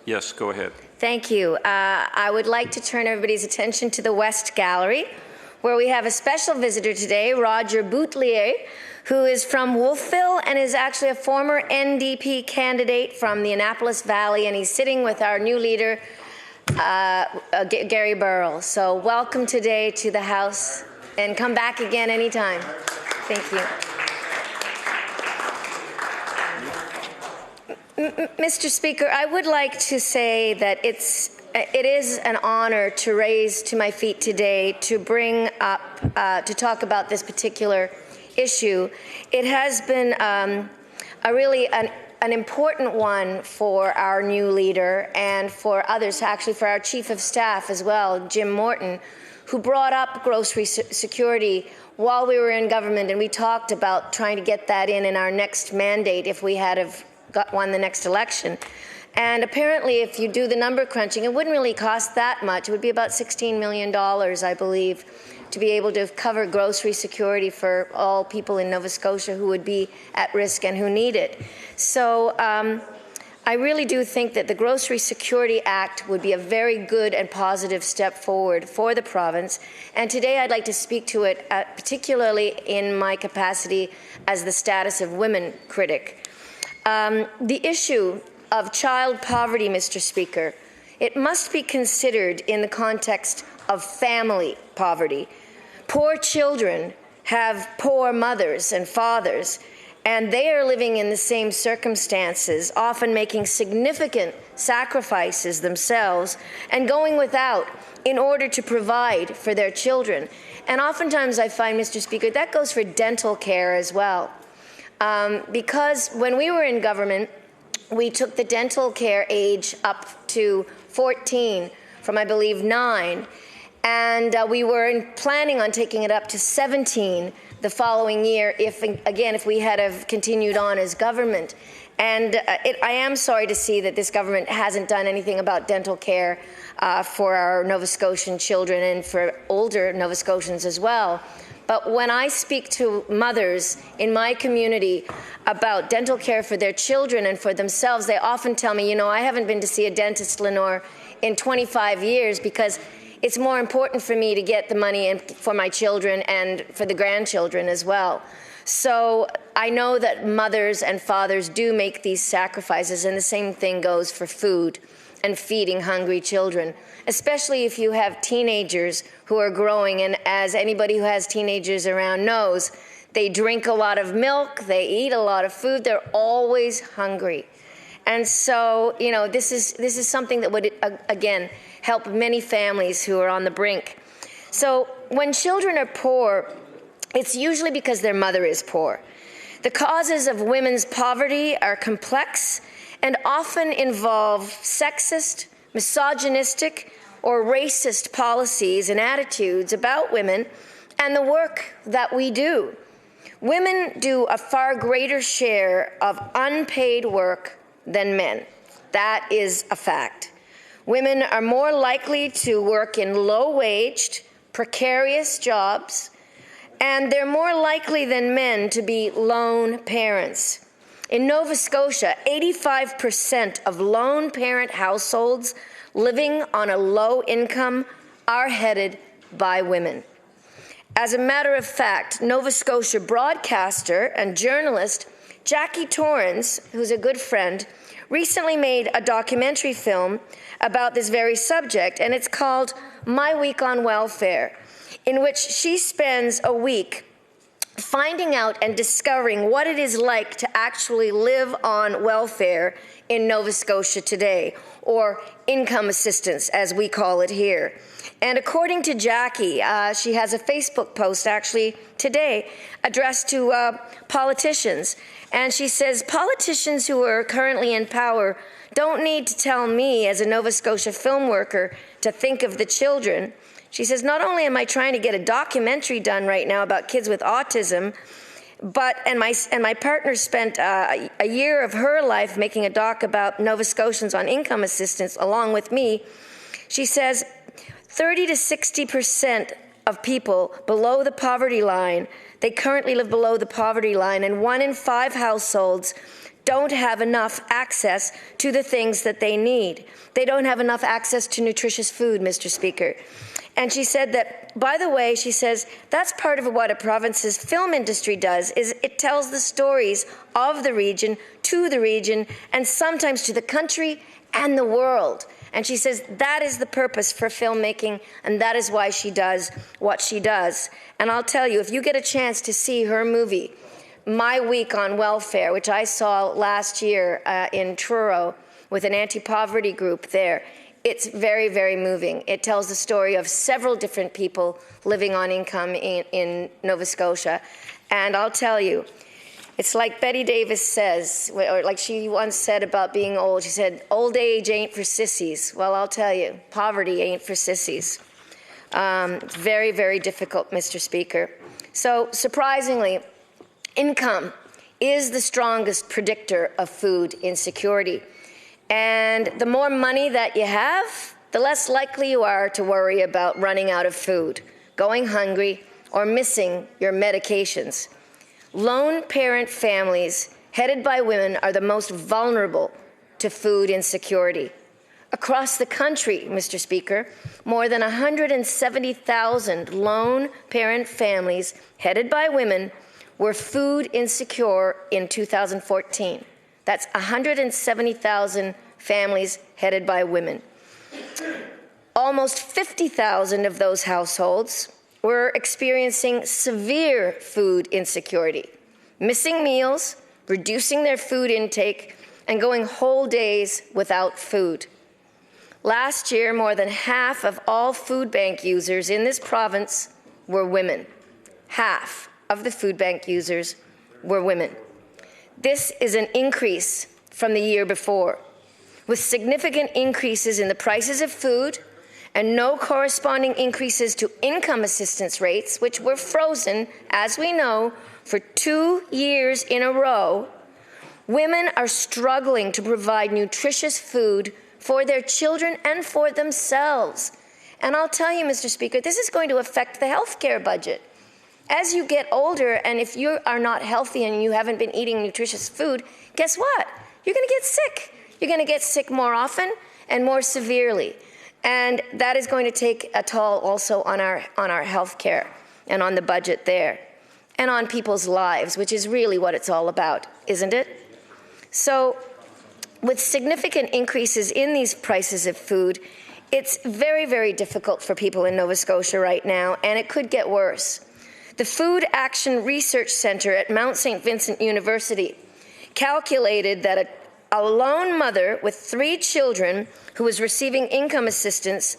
Yes, go ahead. Thank you. I would like to turn everybody's attention to the West Gallery, where we have a special visitor today, Roger Boutelier, who is from Wolfville and is actually a former NDP candidate from the Annapolis Valley, and he's sitting with our new leader, Gary Burrell. So welcome today to the House, and come back again anytime. Thank you. Mr. Speaker, I would like to say that it is an honor to raise to my feet today to bring up, to talk about this particular issue. It has been really an important one for our new leader and for others, actually for our Chief of Staff as well, Jim Morton, who brought up grocery security while we were in government, and we talked about trying to get that in our next mandate if we had won the next election. And apparently, if you do the number crunching, it wouldn't really cost that much. It would be about $16 million, I believe, to be able to cover grocery security for all people in Nova Scotia who would be at risk and who need it. So I really do think that the Grocery Security Act would be a very good and positive step forward for the province. And today I'd like to speak to it, particularly in my capacity as the Status of Women critic. The issue of child poverty, Mr. Speaker, it must be considered in the context of family poverty. Poor children have poor mothers and fathers, and they are living in the same circumstances, often making significant sacrifices themselves and going without in order to provide for their children. And oftentimes I find, Mr. Speaker, that goes for dental care as well. Because when we were in government, we took the dental care age up to 14 from, I believe, 9. And we were planning on taking it up to 17 the following year, if we had have continued on as government. And I am sorry to see that this government hasn't done anything about dental care for our Nova Scotian children and for older Nova Scotians as well. But when I speak to mothers in my community about dental care for their children and for themselves, they often tell me, you know, I haven't been to see a dentist, Lenore, in 25 years because it's more important for me to get the money in for my children and for the grandchildren as well. So I know that mothers and fathers do make these sacrifices, and the same thing goes for food and feeding hungry children, especially if you have teenagers who are growing. And as anybody who has teenagers around knows, they drink a lot of milk, they eat a lot of food, they're always hungry. And so, you know, this is something that would, again, help many families who are on the brink. So when children are poor, it's usually because their mother is poor. The causes of women's poverty are complex and often involve sexist, misogynistic, or racist policies and attitudes about women and the work that we do. Women do a far greater share of unpaid work than men. That is a fact. Women are more likely to work in low-waged, precarious jobs, and they're more likely than men to be lone parents. In Nova Scotia, 85% of lone parent households living on a low income are headed by women. As a matter of fact, Nova Scotia broadcaster and journalist Jackie Torrens, who's a good friend, recently made a documentary film about this very subject, and it's called My Week on Welfare, in which she spends a week finding out and discovering what it is like to actually live on welfare in Nova Scotia today, or income assistance, as we call it here. And according to Jackie, she has a Facebook post actually today addressed to politicians. And she says, politicians who are currently in power don't need to tell me as a Nova Scotia film worker to think of the children. She says, not only am I trying to get a documentary done right now about kids with autism, but my partner spent a year of her life making a doc about Nova Scotians on income assistance along with me. She says 30 to 60% of people below the poverty line, they currently live below the poverty line, and 1 in 5 households don't have enough access to the things that they need. They don't have enough access to nutritious food, Mr. Speaker. And she said that, by the way, she says, that's part of what a province's film industry does, is it tells the stories of the region, to the region, and sometimes to the country and the world. And she says that is the purpose for filmmaking, and that is why she does what she does. And I'll tell you, if you get a chance to see her movie, My Week on Welfare, which I saw last year in Truro with an anti-poverty group there, it's very, very moving. It tells the story of several different people living on income in Nova Scotia. And I'll tell you, it's like Betty Davis says, or like she once said about being old. She said, old age ain't for sissies. Well, I'll tell you, poverty ain't for sissies. It's very, very difficult, Mr. Speaker. So surprisingly, income is the strongest predictor of food insecurity. And the more money that you have, the less likely you are to worry about running out of food, going hungry, or missing your medications. Lone parent families headed by women are the most vulnerable to food insecurity. Across the country, Mr. Speaker, more than 170,000 lone parent families headed by women were food insecure in 2014. That's 170,000 families headed by women. Almost 50,000 of those households were experiencing severe food insecurity, missing meals, reducing their food intake, and going whole days without food. Last year, more than half of all food bank users in this province were women. Half of the food bank users were women. This is an increase from the year before, with significant increases in the prices of food and no corresponding increases to income assistance rates, which were frozen, as we know, for 2 years in a row. Women are struggling to provide nutritious food for their children and for themselves. And I'll tell you, Mr. Speaker, this is going to affect the health care budget. As you get older, and if you are not healthy and you haven't been eating nutritious food, guess what? You're going to get sick. You're going to get sick more often and more severely. And that is going to take a toll also on our health care and on the budget there and on people's lives, which is really what it's all about, isn't it? So with significant increases in these prices of food, it's very, very difficult for people in Nova Scotia right now, and it could get worse. The Food Action Research Centre at Mount St. Vincent University calculated that a lone mother with 3 children who was receiving income assistance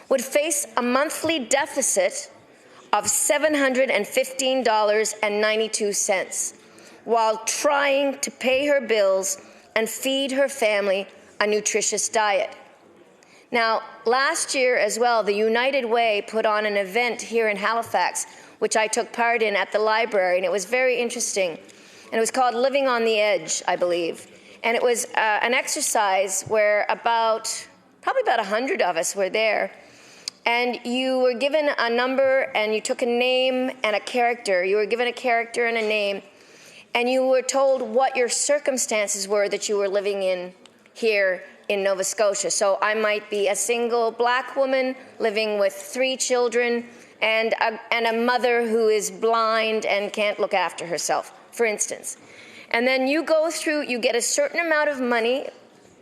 would face a monthly deficit of $715.92 while trying to pay her bills and feed her family a nutritious diet. Now, last year as well, the United Way put on an event here in Halifax, which I took part in at the library, and it was very interesting. And it was called Living on the Edge, I believe. And it was an exercise where probably about 100 of us were there. And you were given a number, and you took a name and a character. You were given a character and a name, and you were told what your circumstances were that you were living in here in Nova Scotia. So I might be a single black woman living with 3 children and a mother who is blind and can't look after herself, for instance. And then you go through, you get a certain amount of money,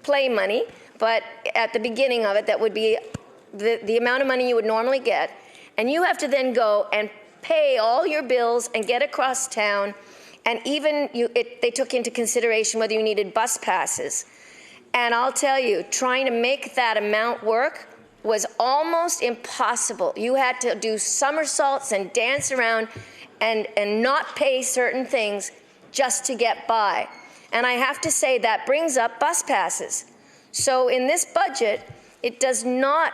play money, but at the beginning of it, that would be the amount of money you would normally get. And you have to then go and pay all your bills and get across town. And even they took into consideration whether you needed bus passes. And I'll tell you, trying to make that amount work was almost impossible. You had to do somersaults and dance around and not pay certain things just to get by. And I have to say that brings up bus passes. So in this budget, it does not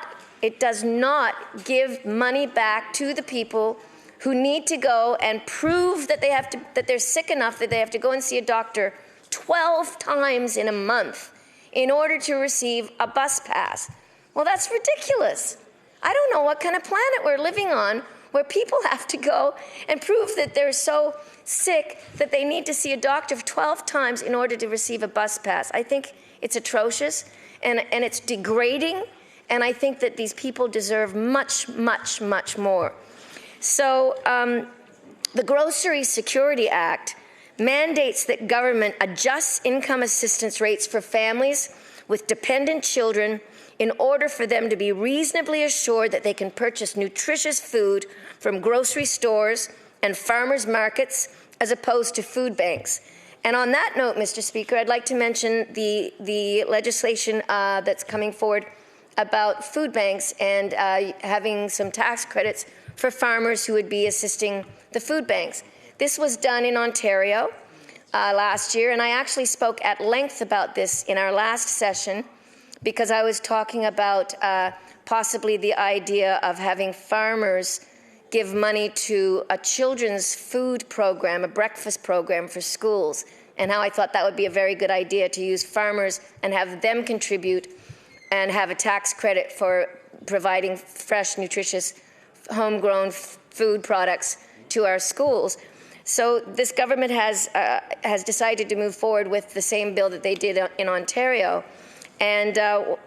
give money back to the people who need to go and prove that that they're sick enough that they have to go and see a doctor 12 times in a month in order to receive a bus pass. Well, that's ridiculous. I don't know what kind of planet we're living on where people have to go and prove that they're so sick that they need to see a doctor 12 times in order to receive a bus pass. I think it's atrocious, and it's degrading, and I think that these people deserve much, much, much more. So the Grocery Security Act mandates that government adjusts income assistance rates for families with dependent children in order for them to be reasonably assured that they can purchase nutritious food from grocery stores and farmers markets as opposed to food banks. And on that note, Mr. Speaker, I'd like to mention the legislation that's coming forward about food banks and having some tax credits for farmers who would be assisting the food banks. This was done in Ontario last year, and I actually spoke at length about this in our last session because I was talking about possibly the idea of having farmers give money to a children's food program, a breakfast program for schools, and how I thought that would be a very good idea to use farmers and have them contribute and have a tax credit for providing fresh, nutritious, homegrown food products to our schools. So this government has decided to move forward with the same bill that they did in Ontario. And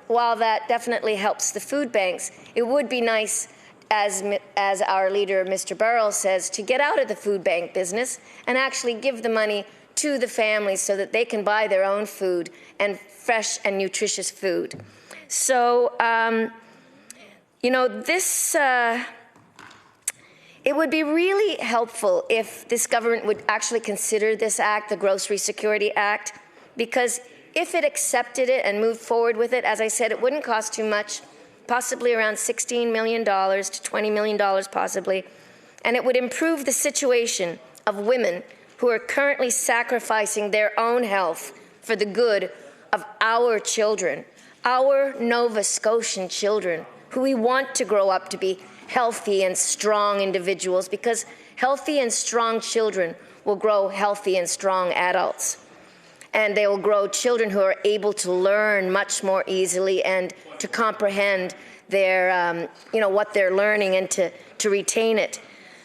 while that definitely helps the food banks, it would be nice, as our leader, Mr. Burrell, says, to get out of the food bank business and actually give the money to the families so that they can buy their own food and fresh and nutritious food. So, you know, this, it would be really helpful if this government would actually consider this act, the Grocery Security Act, because if it accepted it and moved forward with it, as I said, it wouldn't cost too much, possibly around $16 million to $20 million possibly, and it would improve the situation of women who are currently sacrificing their own health for the good of our children, our Nova Scotian children, who we want to grow up to be healthy and strong individuals, because healthy and strong children will grow healthy and strong adults. And they will grow children who are able to learn much more easily and to comprehend their, you know, what they're learning and to retain it.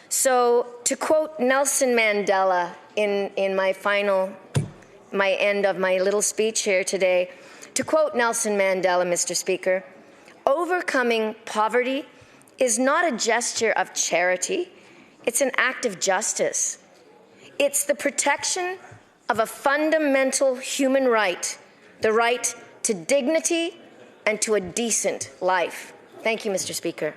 So to quote Nelson Mandela in my end of my little speech here today, to quote Nelson Mandela, Mr. Speaker, overcoming poverty is not a gesture of charity, it's an act of justice. It's the protection of a fundamental human right, the right to dignity and to a decent life. Thank you, Mr. Speaker.